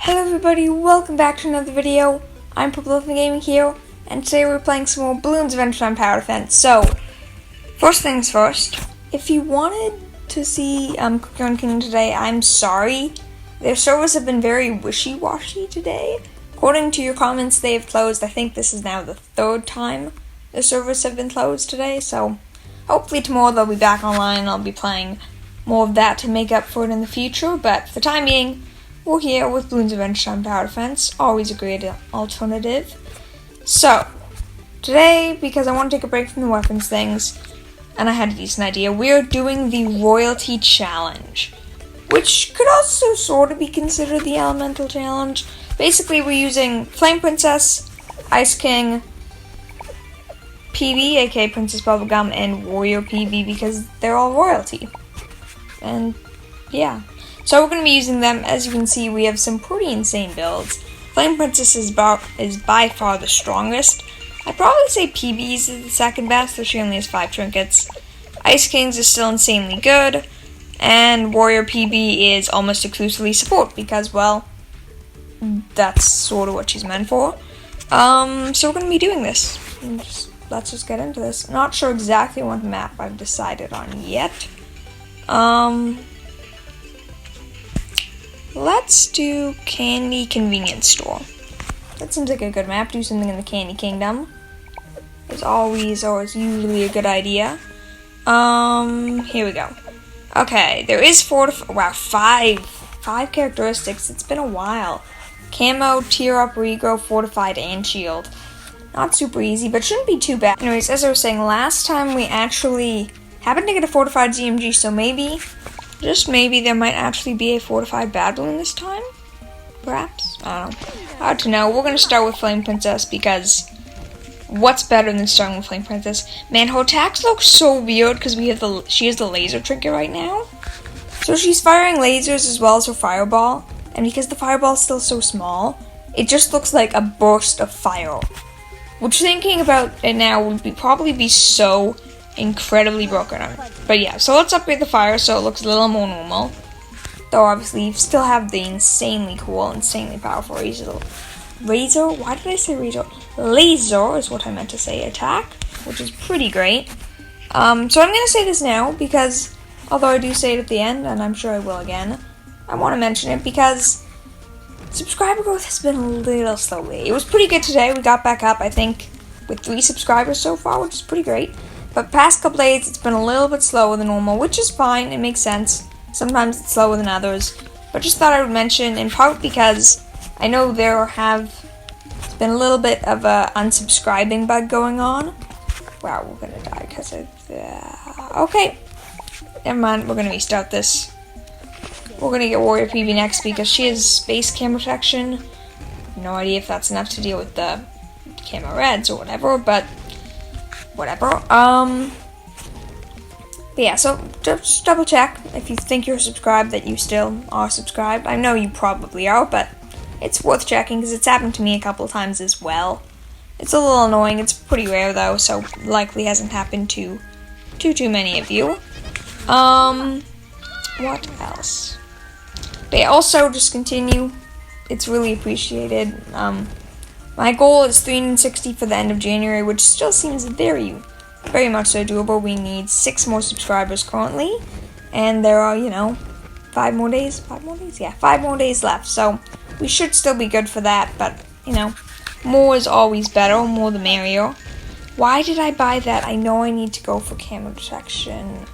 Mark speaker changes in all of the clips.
Speaker 1: Hello everybody, welcome back to another video. I'm Purple Gaming here, and today we're playing some more Bloons Adventure Time Tower Defense. So, first things first, if you wanted to see Cookie Run Kingdom today, I'm sorry. Their servers have been very wishy-washy today. According to your comments, they have closed. I think this is now the third time the servers have been closed today, so hopefully tomorrow they'll be back online and I'll be playing more of that to make up for it in the future, but for the time being, we're here with Bloons Adventure Time Tower Defense, always a great alternative. So, today, because I want to take a break from the weapons things, and I had a decent idea, we're doing the Royalty Challenge, which could also sort of be considered the Elemental Challenge. Basically, we're using Flame Princess, Ice King, PB, aka Princess Bubblegum, and Warrior PB because they're all royalty. And, yeah. So we're going to be using them. As you can see, we have some pretty insane builds. Flame Princess is by far the strongest. I'd probably say PB's is the second best, though she only has 5 trinkets. Ice King's is still insanely good. And Warrior PB is almost exclusively support because, well, that's sort of what she's meant for. So we're going to be doing this. Let's just get into this. Not sure exactly what map I've decided on yet. Let's do Candy Convenience Store. That seems like a good map. Do something in the Candy Kingdom. Is always or is usually a good idea. Here we go. Okay, there is 5 characteristics. It's been a while. Camo, Tear Up, Regrow, Fortified, and Shield. Not super easy, but shouldn't be too bad. Anyways, as I was saying, last time we actually happened to get a Fortified ZMG, so maybe, just maybe, there might actually be a Fortified Bad Balloon this time? Perhaps? I don't know. Hard to know. We're going to start with Flame Princess because what's better than starting with Flame Princess? Man, her attacks look so weird because she has the laser trinket right now. So she's firing lasers as well as her fireball. And because the fireball is still so small, it just looks like a burst of fire. Which, thinking about it now, would probably be so incredibly broken. But yeah, so let's upgrade the fire so it looks a little more normal. Though obviously you still have the insanely cool, insanely powerful laser. Why did I say razor? Laser is what I meant to say. Attack, which is pretty great. So I'm gonna say this now because although I do say it at the end, and I'm sure I will again, I want to mention it because subscriber growth has been a little slowly. It was pretty good today. We got back up, I think, with 3 subscribers so far, which is pretty great. But past couple days, it's been a little bit slower than normal, which is fine. It makes sense. Sometimes it's slower than others. But just thought I would mention, in part because I know there has been a little bit of a unsubscribing bug going on. Wow, we're going to die because of okay. Never mind, we're going to restart this. We're going to get Warrior PB next because she has space camo protection. No idea if that's enough to deal with the camo reds or whatever, but whatever. But yeah, so just double check if you think you're subscribed that you still are subscribed. I know you probably are, but it's worth checking because it's happened to me a couple of times as well. It's a little annoying. It's pretty rare though, so likely hasn't happened to too many of you. What else? But yeah, also just continue. It's really appreciated. My goal is 360 for the end of January, which still seems very much so doable. We need 6 more subscribers currently, and there are, 5 more days? 5 more days? Yeah, 5 more days left, so we should still be good for that, but, more is always better, more the merrier. Why did I buy that? I know I need to go for camo detection.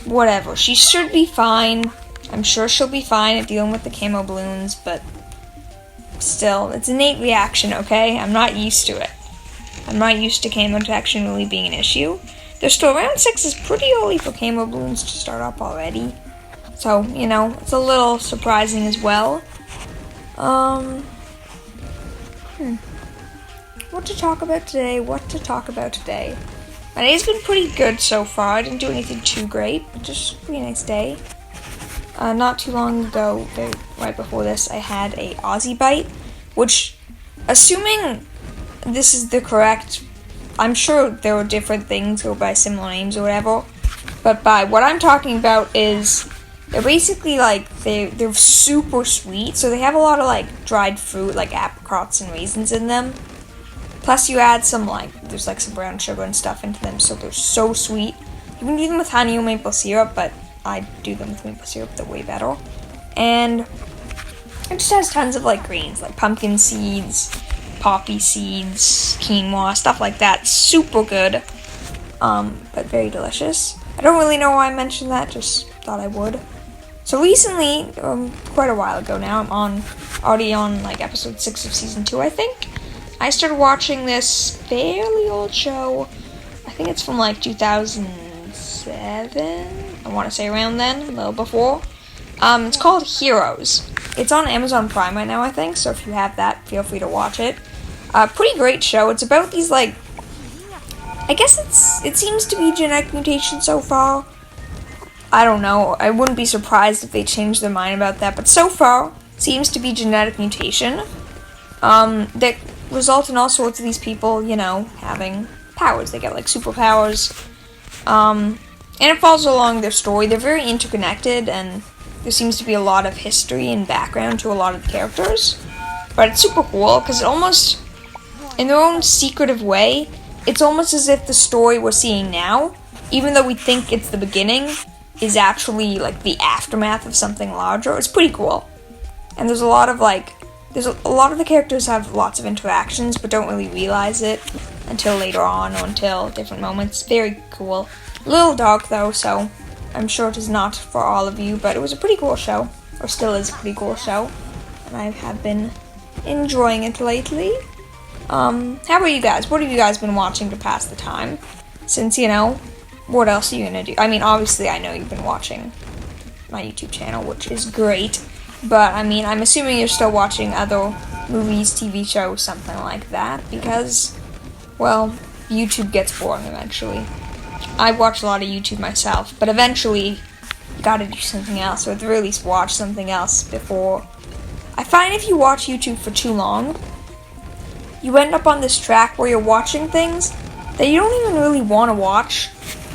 Speaker 1: Whatever, she should be fine. I'm sure she'll be fine at dealing with the camo balloons, but still, it's innate reaction, okay? I'm not used to it. I'm not used to camo detection really being an issue. There's still round 6 is pretty early for camo balloons to start up already. So, it's a little surprising as well. What to talk about today? My day's been pretty good so far. I didn't do anything too great, but just a pretty nice day. Not too long ago, right before this, I had a Aussie bite, which, assuming this is the correct, I'm sure there are different things go by similar names or whatever, but by what I'm talking about is They're basically like, they're super sweet, so they have a lot of like dried fruit, like apricots and raisins in them. Plus you add some there's like some brown sugar and stuff into them, so they're so sweet. You can do them with honey or maple syrup, but I do them with maple syrup, they're way better. And it just has tons of like greens, like pumpkin seeds, poppy seeds, quinoa, stuff like that. Super good, but very delicious. I don't really know why I mentioned that, just thought I would. So recently, quite a while ago now, I'm already on like episode 6 of season 2, I think. I started watching this fairly old show. I think it's from like 2007. I want to say around then, a little before. It's called Heroes. It's on Amazon Prime right now, I think. So if you have that, feel free to watch it. Pretty great show. It's about these like, I guess it seems to be genetic mutation so far. I don't know. I wouldn't be surprised if they changed their mind about that. But so far, seems to be genetic mutation. That result in all sorts of these people, you know, having powers. They get like superpowers. And it follows along their story. They're very interconnected, and there seems to be a lot of history and background to a lot of the characters. But it's super cool, because it almost, in their own secretive way, it's almost as if the story we're seeing now, even though we think it's the beginning, is actually like the aftermath of something larger. It's pretty cool. And there's a lot of like, a lot of the characters have lots of interactions, but don't really realize it until later on, or until different moments. Very cool. A little dark though, so I'm sure it is not for all of you, but it was a pretty cool show, or still is a pretty cool show, and I have been enjoying it lately. How about you guys? What have you guys been watching to pass the time? Since, you know, what else are you gonna do? I mean, obviously I know you've been watching my YouTube channel, which is great. But, I mean, I'm assuming you're still watching other movies, TV shows, something like that, because, well, YouTube gets boring eventually. I watch a lot of YouTube myself, but eventually, you gotta do something else, or at the very least watch something else before. I find if you watch YouTube for too long, you end up on this track where you're watching things that you don't even really want to watch,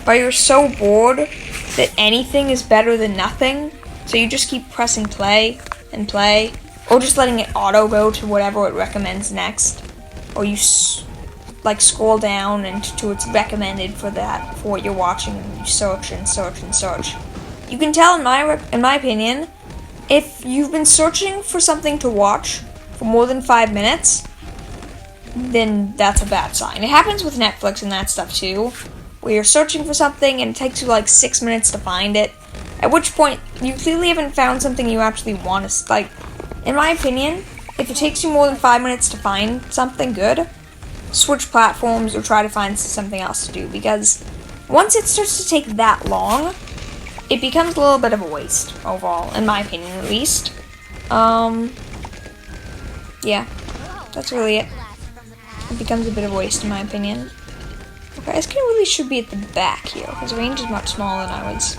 Speaker 1: but you're so bored that anything is better than nothing. So you just keep pressing play and play, or just letting it auto go to whatever it recommends next, or you scroll down and to its recommended for that, for what you're watching, and you search and search and search. You can tell in my opinion, if you've been searching for something to watch for more than 5 minutes, then that's a bad sign. It happens with Netflix and that stuff too, where you're searching for something and it takes you like 6 minutes to find it. At which point, you clearly haven't found something you actually want to, like, in my opinion, if it takes you more than 5 minutes to find something good, switch platforms or try to find something else to do, because once it starts to take that long, it becomes a little bit of a waste, overall, in my opinion, at least. Yeah, that's really it. It becomes a bit of a waste, in my opinion. Okay, this game really should be at the back here, because the range is much smaller than I was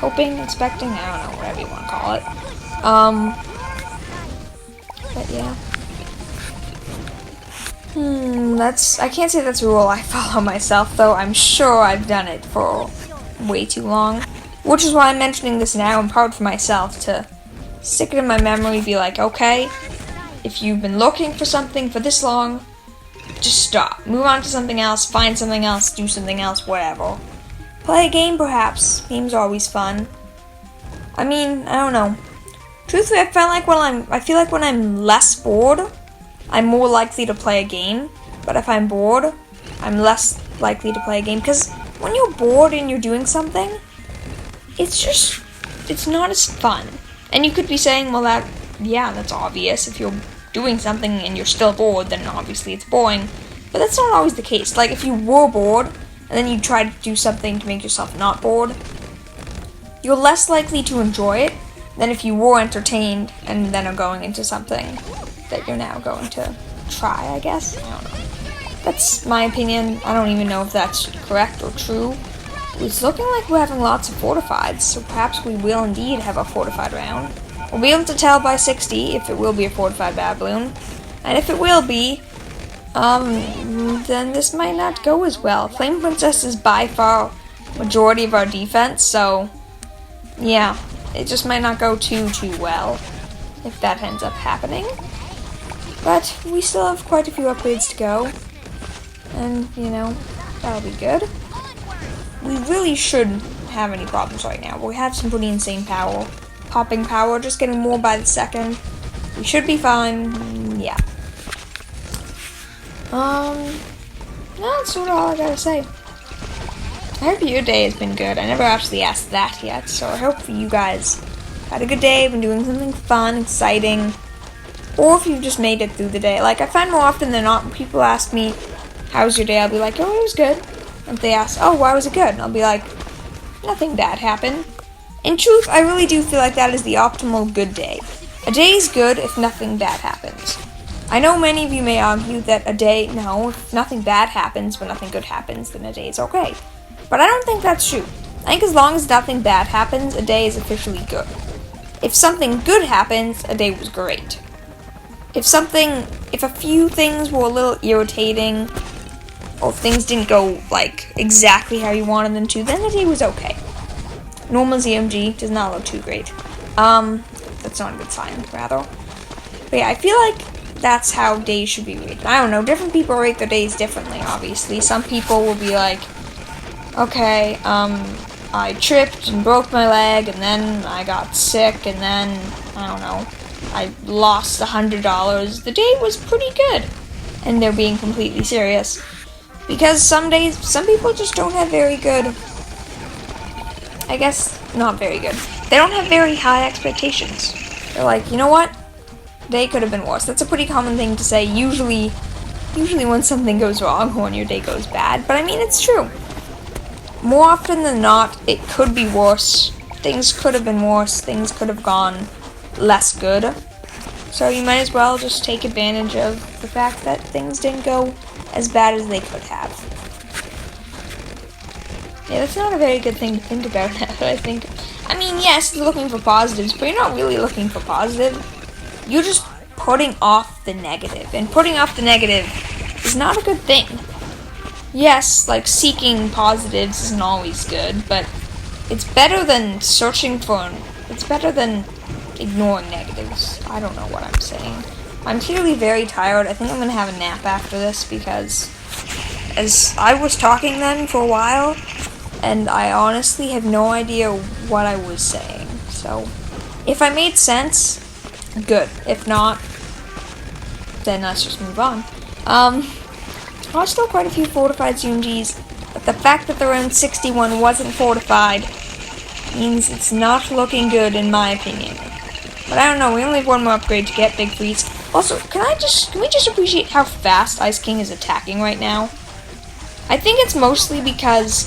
Speaker 1: hoping, expecting, I don't know, whatever you want to call it. But yeah. I can't say that's a rule I follow myself, though I'm sure I've done it for way too long. Which is why I'm mentioning this now, in part for myself, to stick it in my memory, be like, okay, if you've been looking for something for this long, just stop. Move on to something else, find something else, do something else, whatever. Play a game, perhaps. Games are always fun. I mean, I don't know. Truthfully, I feel like when I'm less bored, I'm more likely to play a game. But if I'm bored, I'm less likely to play a game. Because when you're bored and you're doing something, it's not as fun. And you could be saying, well, that's obvious. If you're doing something and you're still bored, then obviously it's boring. But that's not always the case. Like, if you were bored, and then you try to do something to make yourself not bored, you're less likely to enjoy it than if you were entertained and then are going into something that you're now going to try, I guess. I don't know. That's my opinion. I don't even know if that's correct or true. It's looking like we're having lots of fortifieds, so perhaps we will indeed have a fortified round. We'll be able to tell by 60 if it will be a fortified bad balloon. And if it will be, then this might not go as well. Flame Princess is by far majority of our defense, so yeah. it just might not go too well if that ends up happening. But we still have quite a few upgrades to go, and, you know, that'll be good. We really shouldn't have any problems right now, but we have some pretty insane power. Popping power, just getting more by the second. We should be fine, yeah. That's sort of all I gotta say. I hope your day has been good. I never actually asked that yet, so I hope you guys had a good day, been doing something fun, exciting, or if you've just made it through the day. Like, I find more often than not, when people ask me, how's your day? I'll be like, oh, it was good. And if they ask, oh, why was it good? And I'll be like, nothing bad happened. In truth, I really do feel like that is the optimal good day. A day is good if nothing bad happens. I know many of you may argue that if nothing bad happens but nothing good happens, then a day is okay. But I don't think that's true. I think as long as nothing bad happens, a day is officially good. If something good happens, a day was great. If a few things were a little irritating, or if things didn't go, like, exactly how you wanted them to, then the day was okay. Normal ZMG does not look too great. That's not a good sign, rather. But yeah, I feel like that's how days should be rated. I don't know, different people rate their days differently, obviously. Some people will be like, okay, I tripped and broke my leg, and then I got sick, and then, I don't know, I lost $100. The day was pretty good. And they're being completely serious. Because some people just don't have very good, I guess, not very good. They don't have very high expectations. They're like, you know what? Day could have been worse. That's a pretty common thing to say, usually when something goes wrong or when your day goes bad. But I mean, it's true. More often than not, it could be worse. Things could have been worse. Things could have gone less good. So you might as well just take advantage of the fact that things didn't go as bad as they could have. Yeah, that's not a very good thing to think about now, I think. I mean, yes, you're looking for positives, but you're not really looking for positive. You're just putting off the negative. And putting off the negative is not a good thing. Yes, like, seeking positives isn't always good, but it's better than it's better than ignoring negatives. I don't know what I'm saying. I'm clearly very tired. I think I'm gonna have a nap after this because as I was talking then for a while, and I honestly have no idea what I was saying. So, if I made sense, good. If not, then let's just move on. There's still quite a few fortified ZMGs, but the fact that the round 61 wasn't fortified means it's not looking good in my opinion. But I don't know, we only have one more upgrade to get Big Freeze. Also, can we just appreciate how fast Ice King is attacking right now? I think it's mostly because,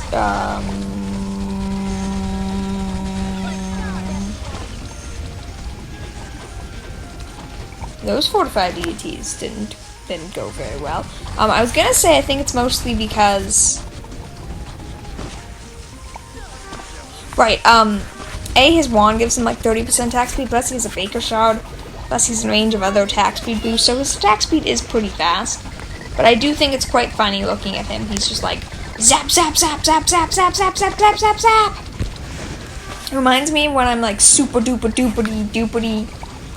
Speaker 1: those fortified DDTs didn't go very well. I was gonna say I think it's mostly because, right, his wand gives him like 30% attack speed, plus he has a Baker Shard, plus he's in range of other attack speed boosts, so his attack speed is pretty fast. But I do think it's quite funny looking at him. He's just like, zap, zap, zap, zap, zap, zap, zap, zap, zap, zap, zap. It reminds me when I'm like super duper duperty duperty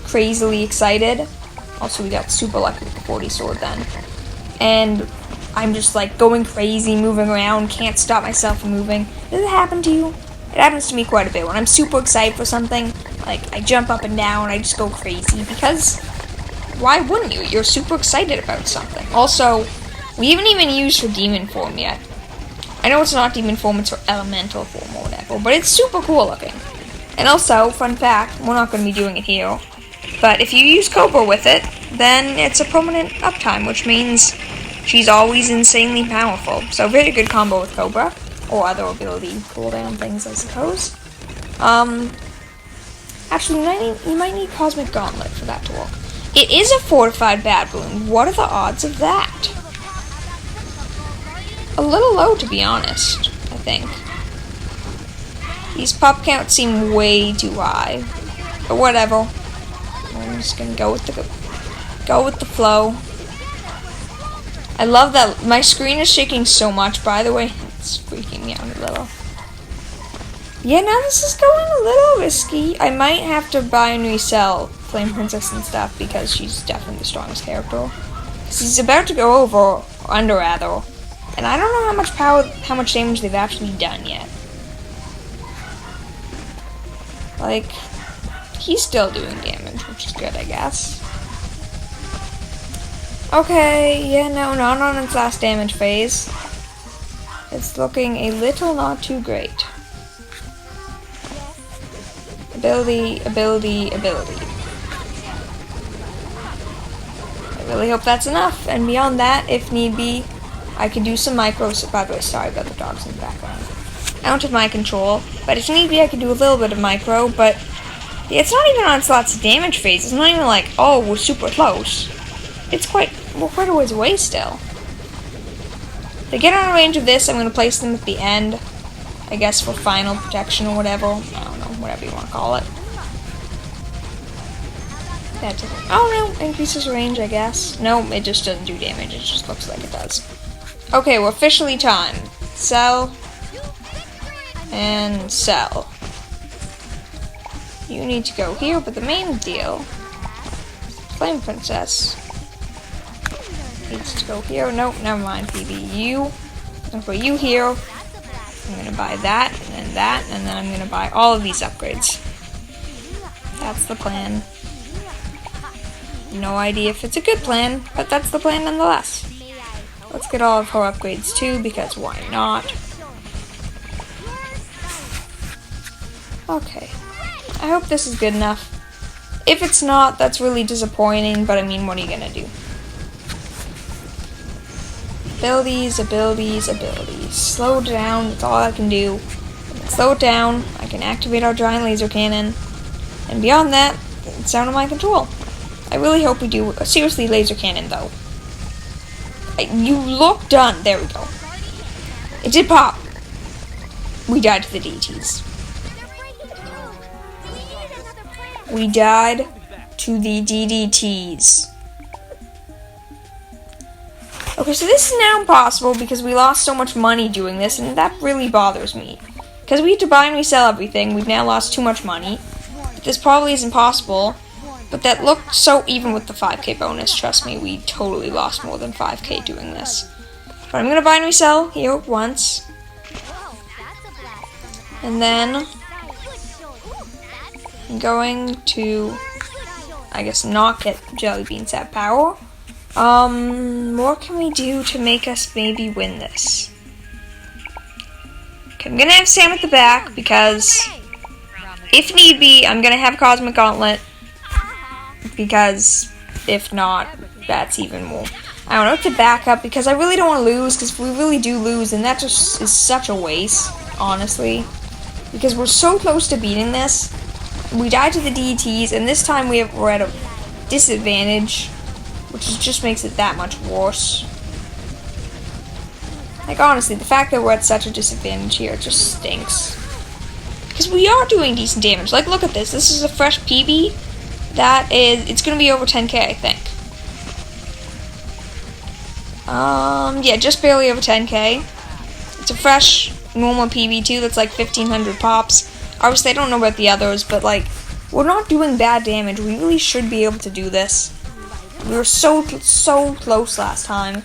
Speaker 1: crazily excited. Also, we got super lucky with the 40 sword then. And I'm just like going crazy, moving around, can't stop myself from moving. Does it happen to you? It happens to me quite a bit. When I'm super excited for something, like I jump up and down, I just go crazy because why wouldn't you? You're super excited about something. Also, we haven't even used her demon form yet. I know it's not demon form, it's her elemental form or whatever, but it's super cool looking. And also, fun fact, we're not going to be doing it here, but if you use Cobra with it, then it's a permanent uptime, which means she's always insanely powerful. So very good combo with Cobra, or other ability cooldown things, I suppose. Actually, you might need Cosmic Gauntlet for that to work. It is a fortified Bad Bloon. What are the odds of that? A little low, to be honest, I think. These pop counts seem way too high. But whatever. I'm just gonna go with the flow. I love that my screen is shaking so much, by the way. It's freaking me out a little. Yeah, now this is going a little risky. I might have to buy and resell Flame Princess and stuff because she's definitely the strongest character. He's about to go over, or under rather, and I don't know how much damage they've actually done yet. Like, he's still doing damage, which is good, I guess. Okay, yeah, no, not on its last damage phase. It's looking a little not too great. Ability, ability, ability. I really hope that's enough, and beyond that, if need be, I can do some micros. By the way, sorry about the dogs in the background. I don't have my control, but if need be, I can do a little bit of micro, but it's not even on its lots of damage phase. It's not even like, oh, we're super close. We're quite a ways away still. If they get on range of this, I'm going to place them at the end, I guess for final protection or whatever. I don't know, whatever you want to call it. That's it. Oh no, increases range, I guess. No, it just doesn't do damage, it just looks like it does. Okay, we're officially timed. Sell. And sell. You need to go here, but the main deal, Flame Princess needs to go here. Nope, never mind, PB. I'm gonna put you here. I'm gonna buy that, and then I'm gonna buy all of these upgrades. That's the plan. No idea if it's a good plan, but that's the plan nonetheless. Let's get all of her upgrades too, because why not? Okay. I hope this is good enough. If it's not, that's really disappointing, but I mean, what are you gonna do? Abilities, abilities, abilities. Slow down, that's all I can do. Slow it down, I can activate our giant laser cannon. And beyond that, it's out of my control. I really hope we do. Seriously, laser cannon, though. You look done. There we go. It did pop. We died to the DTs. We died to the DDTs. Okay, so this is now impossible because we lost so much money doing this, and that really bothers me. Because we had to buy and resell everything, we've now lost too much money. But this probably isn't possible. But that looked so even with the 5k bonus. Trust me, we totally lost more than 5k doing this. But I'm going to buy and resell here once. And then I'm going to, I guess, not get Jelly Beans at power. What can we do to make us maybe win this? Okay, I'm going to have Sam at the back because if need be, I'm going to have Cosmic Gauntlet. Because if not, that's even more. I don't know, to back up because I really don't want to lose, because if we really do lose, then that just is such a waste, honestly. Because we're so close to beating this. We died to the DTs, and this time we're at a disadvantage, which just makes it that much worse. Like, honestly, the fact that we're at such a disadvantage here just stinks. Because we are doing decent damage. Like, look at this. This is a fresh PB. It's gonna be over 10k, I think. Yeah, just barely over 10k. It's a fresh, normal PB2 that's like 1500 pops. Obviously, I don't know about the others, but like, we're not doing bad damage. We really should be able to do this. We were so close last time. I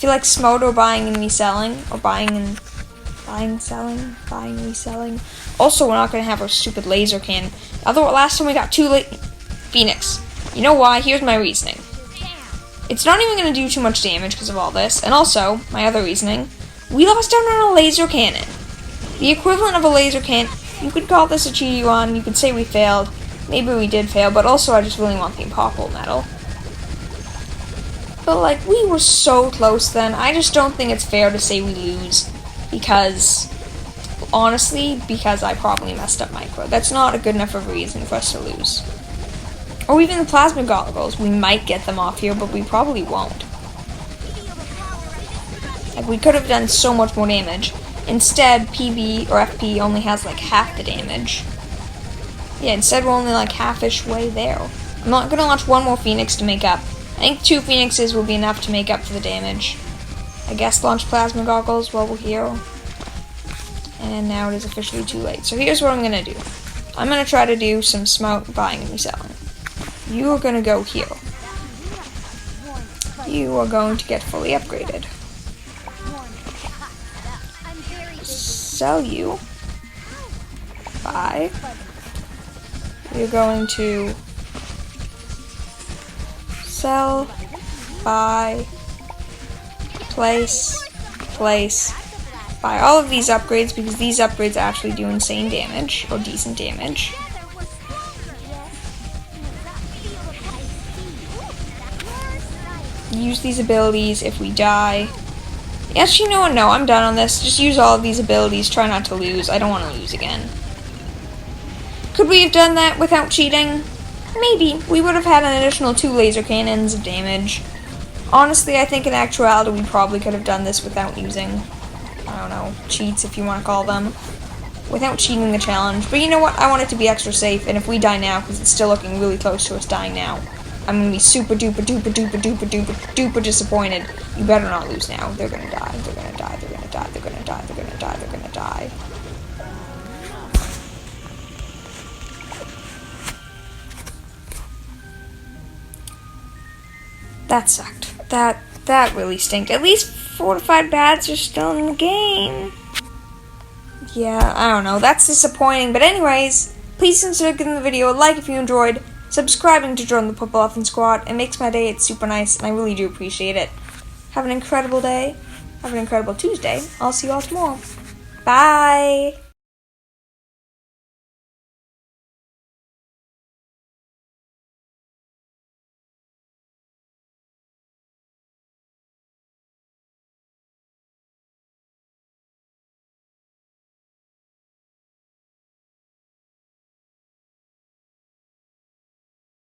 Speaker 1: feel like Smoto buying and reselling, or buying and reselling. Also, we're not gonna have our stupid laser cannon. Although last time we got Phoenix. You know why? Here's my reasoning. It's not even going to do too much damage because of all this. And also, my other reasoning, we lost out on a laser cannon. The equivalent of a laser cannon. You could call this a cheaty one. You could say we failed. Maybe we did fail, but also I just really want the Impossible medal. But like, we were so close then. I just don't think it's fair to say we lose. Because, honestly, because I probably messed up micro. That's not a good enough of a reason for us to lose. Or even the plasma goggles, we might get them off here, but we probably won't. Like, we could have done so much more damage. Instead, PB or FP only has like half the damage. Yeah, instead we're only like half-ish way there. I'm not gonna launch one more Phoenix to make up. I think 2 Phoenixes will be enough to make up for the damage. I guess launch plasma goggles while we're here. And now it is officially too late. So here's what I'm gonna do. I'm gonna try to do some smart buying and reselling. You are gonna go here. You are going to get fully upgraded. Sell you. Buy. You're going to sell, buy, place, buy all of these upgrades because these upgrades actually do insane damage, or decent damage. Use these abilities if we die. Yes, you know what? No, I'm done on this. Just use all of these abilities. Try not to lose. I don't want to lose again. Could we have done that without cheating? Maybe. We would have had an additional 2 laser cannons of damage. Honestly, I think in actuality we probably could have done this without using, I don't know, cheats if you want to call them. Without cheating the challenge. But you know what? I want it to be extra safe, and if we die now, because it's still looking really close to us dying now, I'm going to be super duper duper duper duper duper duper disappointed. You better not lose now. They're going to die. They're going to die. They're going to die. They're going to die. They're going to die. They're going to die. That sucked. That really stinked. At least fortified bats are still in the game. Yeah, I don't know. That's disappointing. But anyways, please consider giving the video a like if you enjoyed, subscribing to join the Purple Elephant Squad. It makes my day. It's super nice, and I really do appreciate it. Have an incredible day. Have an incredible Tuesday. I'll see you all tomorrow. Bye.